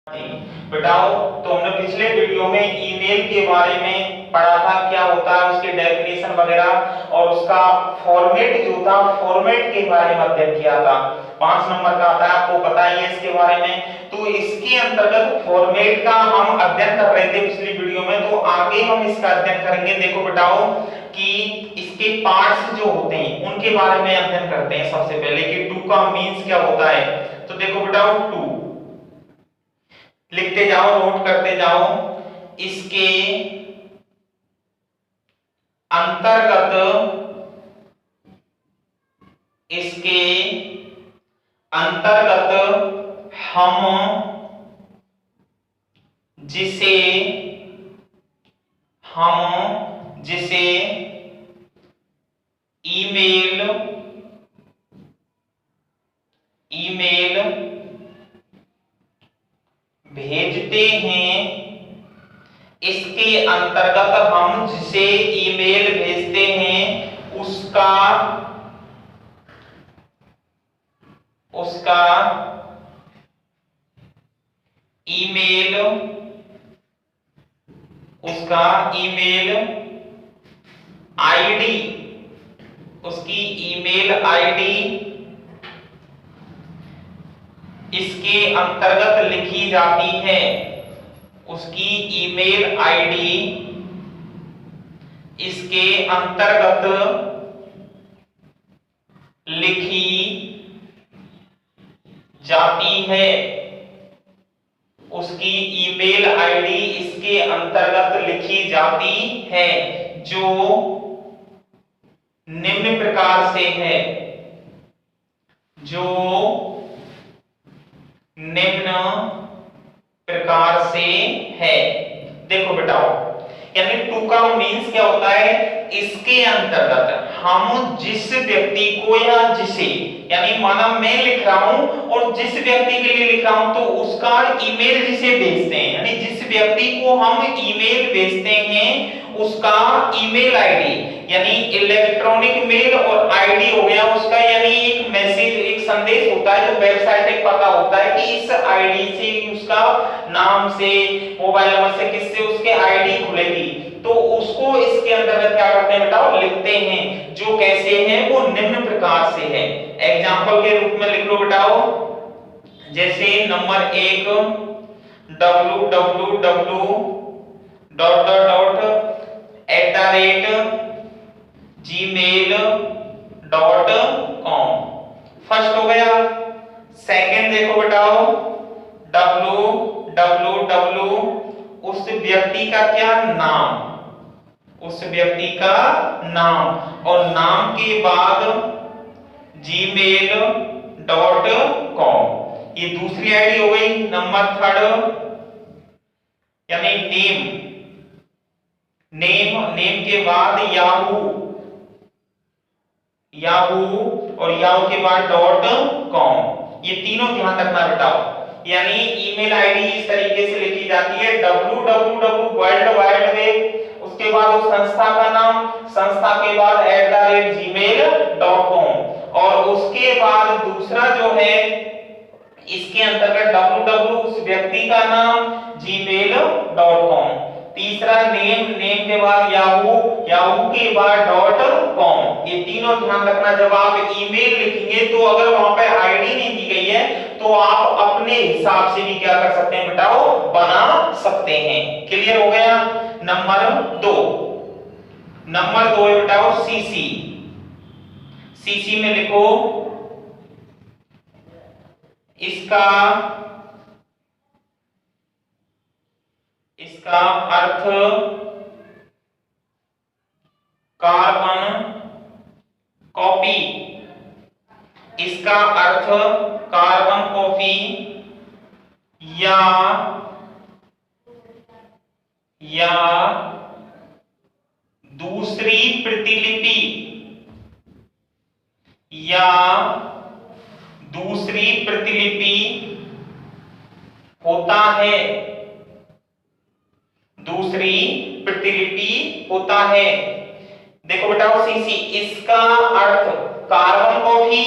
बताओ। तो हमने पिछले वीडियो में ईमेल के बारे में पढ़ा था, क्या होता है उसकी डेफिनेशन वगैरह, और उसका फॉर्मेट जो था, फॉर्मेट के बारे में अध्ययन किया था। 5 नंबर का आता है, आपको पता ही है इसके बारे में। तो इसके अंतर्गत फॉर्मेट का हम अध्ययन कर रहे थे पिछली वीडियो में, तो आगे हम इसका अध्ययन करेंगे। देखो बेटाओ कि इसके पार्ट्स जो होते हैं उनके बारे में अध्ययन करते हैं सबसे पहले कि टू का मीन्स क्या होता है। तो देखो बेटाओ, टू लिखते जाओ, नोट करते जाओ। इसके अंतर्गत हम जिसे ईमेल भेजते हैं, इसके अंतर्गत हम जिसे ईमेल भेजते हैं उसका ईमेल आईडी, उसकी ईमेल आईडी इसके अंतर्गत लिखी जाती है। उसकी ईमेल आईडी इसके अंतर्गत लिखी जाती है। उसकी ईमेल आईडी इसके अंतर्गत लिखी जाती है, जो निम्न प्रकार से है। देखो बेटाओ, यानी टू का मीन्स क्या होता है, इसके अंतर्गत हम जिस व्यक्ति को या जिसे, यानी माना मैं लिख रहा हूं और जिस व्यक्ति के लिए लिख रहा हूं तो उसका ईमेल जिसे भेजते हैं, यानी जिस व्यक्ति को हम ईमेल भेजते हैं उसका ईमेल आईडी, यानी इलेक्ट्रॉनिक मेल और आईडी हो गया उसका, यानी एक मैसेज, एक संदेश होता है, तो वेबसाइट एक पता होता है कि इस आईडी से, उसका नाम से, मोबाइल नंबर से, किससे उसके आईडी खुलेगी, तो उसको इसके अंतर्गत क्या करते हैं बेटा, लिखते हैं, जो कैसे हैं वो निम्न प्रकार से है। एग्जांपल के रूप में लिख लो बेटाओ, जैसे नंबर 1 www@gmail.com, फर्स्ट हो गया। सेकंड देखो बेटाओ, www उस व्यक्ति का क्या नाम, उस व्यक्ति का नाम, और नाम के बाद gmail.com, ये दूसरी आईडी हो गई। नंबर 3 यानी नेम के बाद याहू, और याहू के बाद .com, ये तीनों ध्यान रखना बेटाओ। यानी ईमेल आईडी इस तरीके से लिखी जाती है, www वर्ल्ड वाइड वेब, उसके बाद उस संस्था का नाम, संस्था के बाद @gmail.com, और उसके बाद दूसरा जो है इसके अंतर्गत www उस व्यक्ति का नाम, gmail.com, तीसरा नेम के बाद याहू के बाद .com, ये तीनों ध्यान रखना। जब आप ईमेल लिखेंगे तो अगर वहां पे आईडी नहीं दी गई है तो आप अपने हिसाब से भी क्या कर सकते हैं बेटाओ, बना सकते हैं। क्लियर हो गया। नंबर 2 है बेटाओ सीसी में लिखो, इसका अर्थ कार्बन कॉपी, इसका अर्थ कार्बन कॉपी या दूसरी प्रतिलिपि, होता है, दूसरी प्रतिलिपि होता है। देखो बेटा सीसी, इसका अर्थ कार्बन कॉपी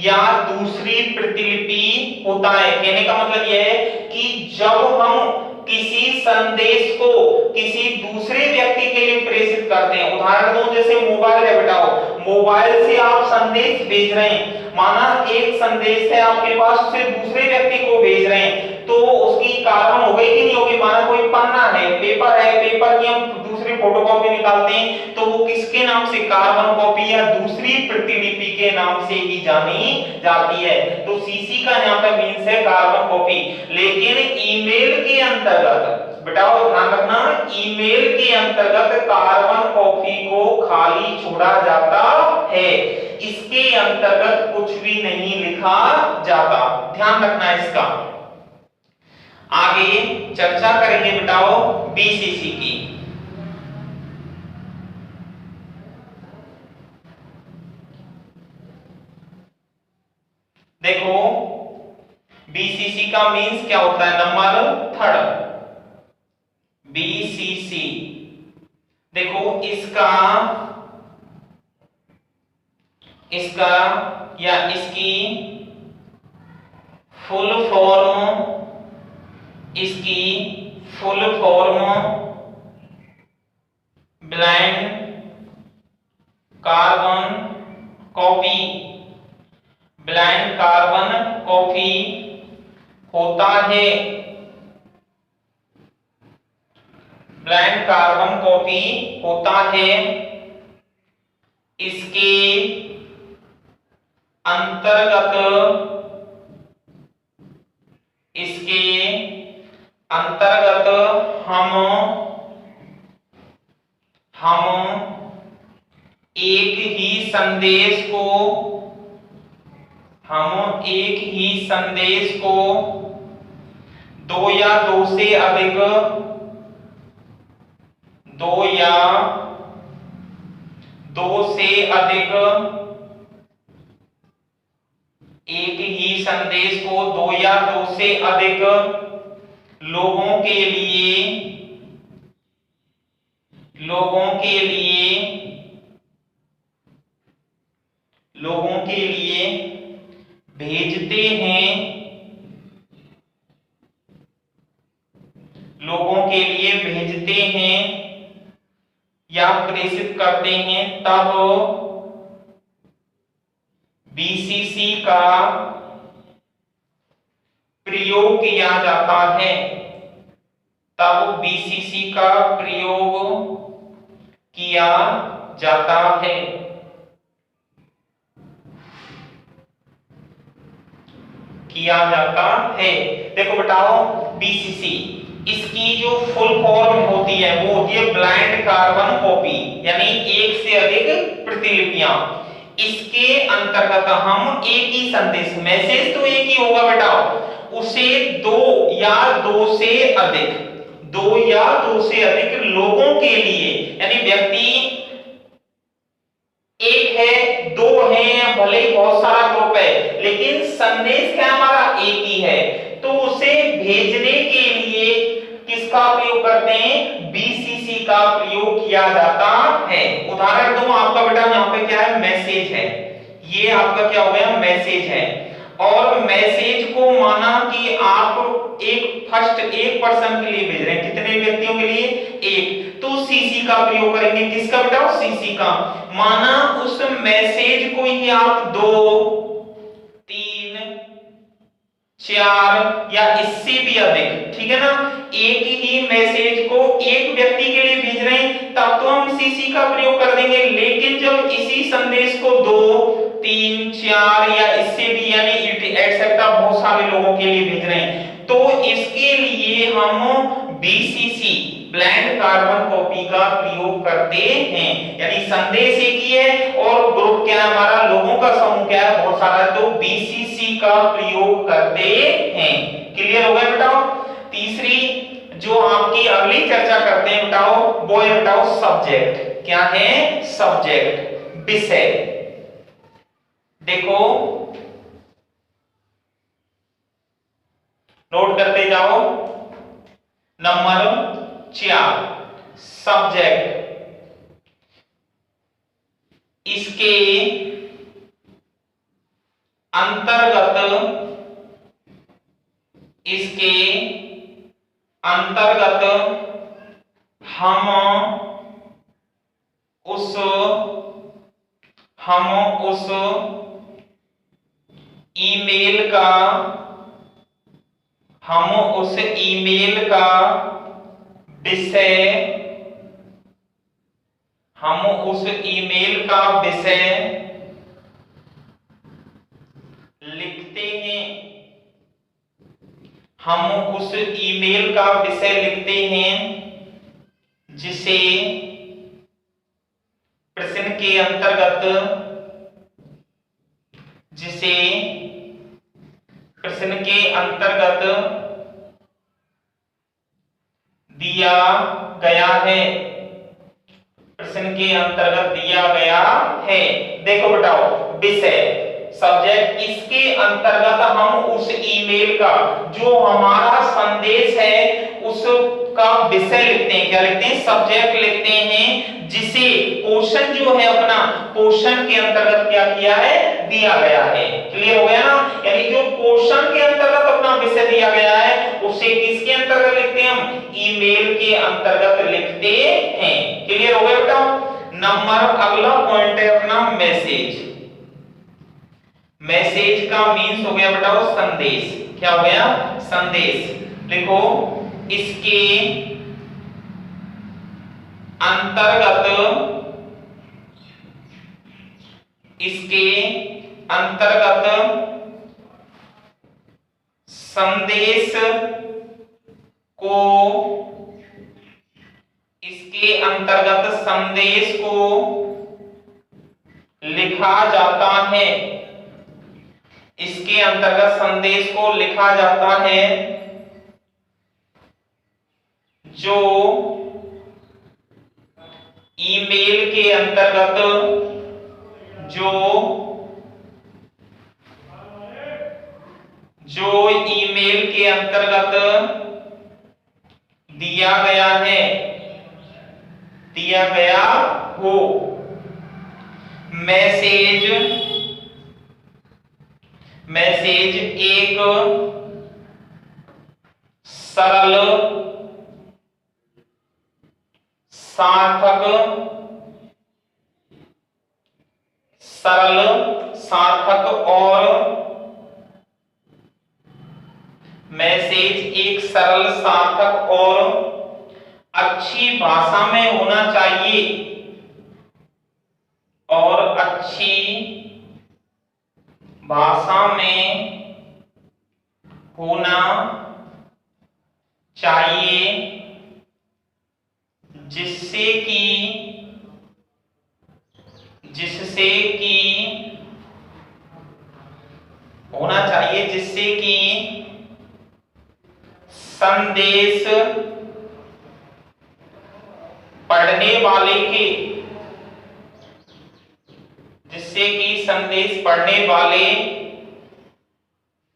या दूसरी प्रतिलिपि होता है। कहने का मतलब यह है कि जब हम किसी संदेश को किसी दूसरे व्यक्ति के लिए प्रेषित करते हैं, उदाहरण दो जैसे मोबाइल है बेटा, मोबाइल से आप संदेश भेज रहे हैं, माना एक संदेश है आपके पास, उसे दूसरे व्यक्ति को भेज रहे हैं, तो उसकी कार्बन हो गई कि नहीं होगी। माना कोई पन्ना है, पेपर की हम दूसरी फोटोकॉपी निकालते हैं, तो वो किसके नाम से, कार्बन कॉपी या दूसरी प्रतिलिपि के नाम से ही जानी जाती है। तो सीसी का यहाँ पे मीन्स है कार्बन कॉपी। लेकिन ईमेल के अंतर्गत बेटा ध्यान रखना, ईमेल के अंतर्गत कार्बन कॉपी को खाली छोड़ा जाता है, इसके अंतर्गत कुछ भी नहीं लिखा जाता, ध्यान रखना इसका। आगे चर्चा करेंगे बेटाओ बीसीसी की। देखो बीसीसी का मींस क्या होता है, नंबर थर्ड बीसीसी। देखो इसका या इसकी full form blind carbon copy, blind carbon copy होता है, ब्लाइंड कार्बन कॉपी होता है। इसके अंतर्गत हम एक ही संदेश को दो या दो से अधिक एक ही संदेश को दो या दो से अधिक लोगों के लिए भेजते हैं, या प्रेषित करते हैं, तब बीसीसी का प्रयोग किया जाता है, देखो बेटाओ बीसीसी, इसकी जो फुल फॉर्म होती है वो होती है ब्लाइंड कार्बन कॉपी, यानी एक से अधिक प्रतिलिपियां। इसके अंतर्गत हम एक ही संदेश, मैसेज तो एक ही होगा बेटा, उसे दो या दो से अधिक लोगों के लिए, यानी व्यक्ति एक है, दो हैं, भले ही बहुत सारा ग्रुप है, लेकिन संदेश क्या हमारा एक ही है, तो उसे भेजने के लिए किसका प्रयोग करते हैं, बीसीसी का प्रयोग किया जाता है। उदाहरण दूं आपका बेटा, यहाँ पे क्या है, मैसेज है, ये आपका क्या हो गया, मैसेज है, और मैसेज को माना कि आप एक पर्सन के लिए भेज रहे हैं, कितने व्यक्तियों के लिए, एक, तो सीसी का प्रयोग करेंगे, किसका बेटा, सीसी का। माना उस मैसेज को ही आप 2, 3, 4 या इससे भी अधिक, ठीक है ना, एक ही मैसेज को एक व्यक्ति के लिए भेज रहे हैं, तब तो हम सीसी का प्रयोग कर देंगे। लेकिन जब इसी संदेश को 2, 3, 4 या इससे भी यानी एटसेट्रा बहुत सारे लोगों के लिए भेज रहे हैं, तो इसके लिए हम बीसीसी ब्लाइंड कार्बन कॉपी का प्रयोग करते हैं। यानी संदेश एक ही है और ग्रुप क्या है हमारा, लोगों का समूह क्या है, बहुत सारा, तो बीसीसी का प्रयोग करते हैं। क्लियर हो गया बेटाओ। तीसरी जो आपकी अगली चर्चा करते हैं बेटाओ, वो है बेटाओ सब्जेक्ट। क्या है, सब्जेक्ट, विषय। देखो नोट करते जाओ, नंबर 4 सब्जेक्ट, इसके अंतर्गत अंतर्गत हम उस ईमेल का विषय लिखते हैं। हम उस ईमेल का विषय लिखते हैं जिसे प्रश्न के अंतर्गत दिया गया है। प्रश्न के अंतर्गत दिया गया है। देखो बेटाओ, विषय सब्जेक्ट, इसके अंतर्गत हम उस ईमेल का, जो हमारा संदेश है उसका विषय लिखते हैं। क्या लिखते हैं? सब्जेक्ट लिखते हैं, जिसे पोर्शन जो है अपना, पोर्शन के अंतर्गत क्या किया है? दिया गया है। क्लियर हो गया ना? यानी जो पोर्शन के अंतर्गत अपना विषय दिया गया है उसे किसके अंतर्गत लिखते हैं? हम ईमेल के अंतर्गत लिखते हैं। क्लियर हो गया बेटा? नंबर अगला पॉइंट है अपना मैसेज। मैसेज का मीन्स हो गया बेटा वो संदेश। क्या हो गया? संदेश। लिखो, इसके अंतर्गत संदेश को लिखा जाता है। इसके अंतर्गत संदेश को लिखा जाता है जो ईमेल के अंतर्गत दिया गया हो। मैसेज एक सरल, सार्थक और अच्छी भाषा में होना चाहिए जिससे कि संदेश पढ़ने वाले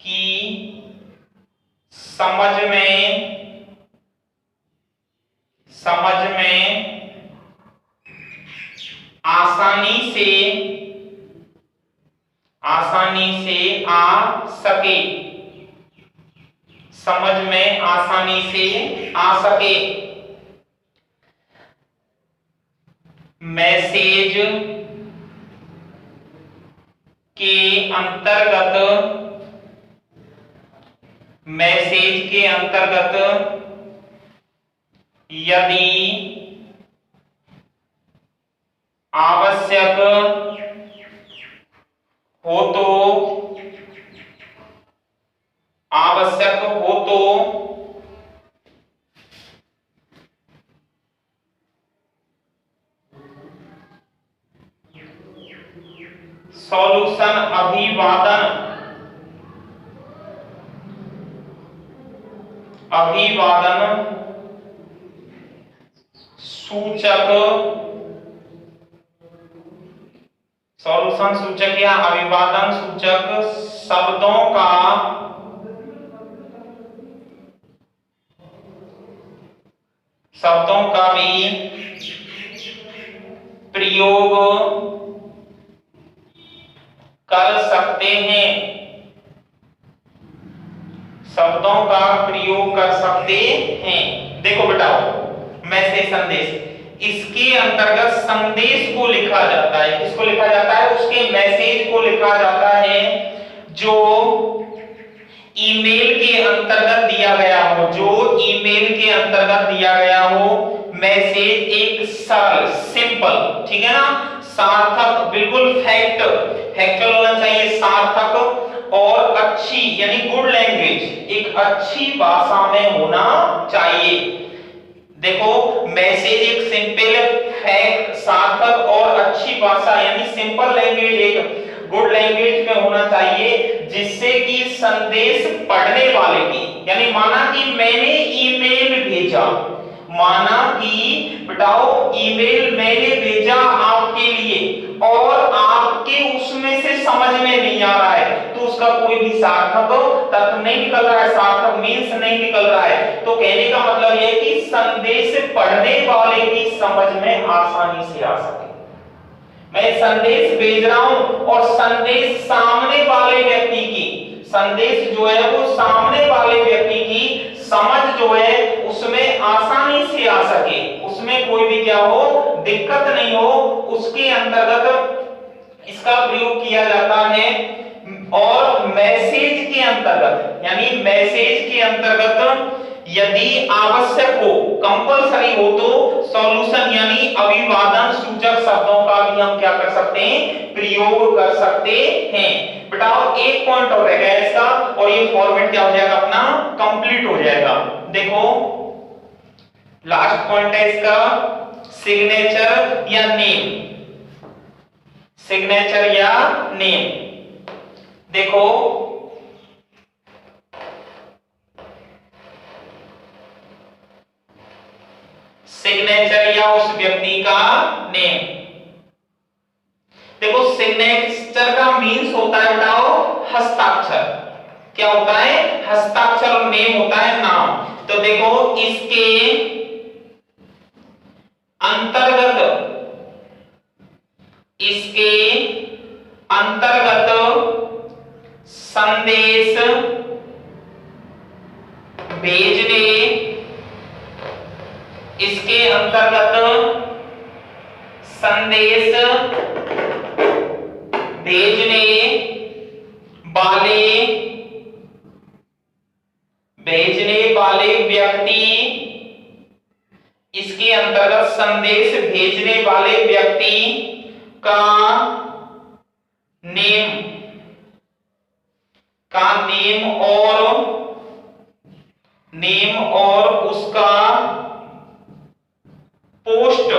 की समझ में आसानी से आ सके। समझ में आसानी से आ सके। मैसेज के अंतर्गत यदि आवश्यक हो तो सॉल्यूशन अभिवादन सूचक, सॉल्यूशन सूचक या अभिवादन सूचक शब्दों का भी प्रयोग कर सकते हैं। शब्दों का प्रयोग कर सकते हैं। देखो बेटाओ, मैसेज संदेश, इसके अंतर्गत संदेश को लिखा जाता है। किसको लिखा जाता है? उसके मैसेज को लिखा जाता है जो ईमेल के अंतर्गत दिया गया हो, जो ईमेल के अंतर्गत दिया गया हो। मैसेज एक सरल, सिंपल, ठीक है ना, सार्थक, बिल्कुल फैक्चुअल होना चाहिए, सार्थक और अच्छी यानी गुड लैंग्वेज, एक अच्छी भाषा में होना चाहिए। देखो, मैसेज एक सिंपल, फैक्ट, सार्थक और अच्छी भाषा यानी सिंपल लैंग्वेज, एक गुड लैंग्वेज में होना चाहिए, जिससे कि संदेश पढ़ने वाले की, यानी माना कि मैंने ईमेल भेजा, माना कि बताओ ईमेल मैंने भेजा आपके लिए और आपके उसमें से समझ में नहीं आ रहा है, तो उसका कोई भी सार्थक तत्व नहीं निकल रहा है, सार्थक मीन्स नहीं निकल रहा है। तो कहने का मतलब यह है कि संदेश पढ़ने वाले की समझ में आसानी से आ सके। मैं संदेश भेज रहा हूं और संदेश सामने वाले व्यक्ति की, संदेश जो है वो सामने वाले व्यक्ति की समझ जो है उसमें आसानी से आ सके, उसमें कोई भी क्या हो, दिक्कत नहीं हो, उसके अंतर्गत इसका प्रयोग किया जाता है। और मैसेज के अंतर्गत, यानी मैसेज के अंतर्गत यदि आवश्यक हो, कंपलसरी हो, तो सॉल्यूशन यानी अभिवादन सूचक शब्दों का भी हम क्या कर सकते हैं, प्रयोग कर सकते हैं। बताओ, एक पॉइंट और रहेगा इसका और ये फॉर्मेट क्या हो जाएगा अपना, कंप्लीट हो जाएगा। देखो, लास्ट पॉइंट है इसका सिग्नेचर या नेम, सिग्नेचर या नेम। देखो, सिग्नेचर या उस व्यक्ति का नेम। देखो, सिग्नेचर का मीन्स होता है बताओ हस्ताक्षर, क्या होता है, हस्ताक्षर, और नेम होता है नाम। तो देखो, इसके अंतर्गत, इसके अंतर्गत संदेश भेजने, इसके अंतर्गत संदेश भेजने वाले व्यक्ति, इसके अंतर्गत संदेश भेजने वाले व्यक्ति का नेम और उसका पोस्ट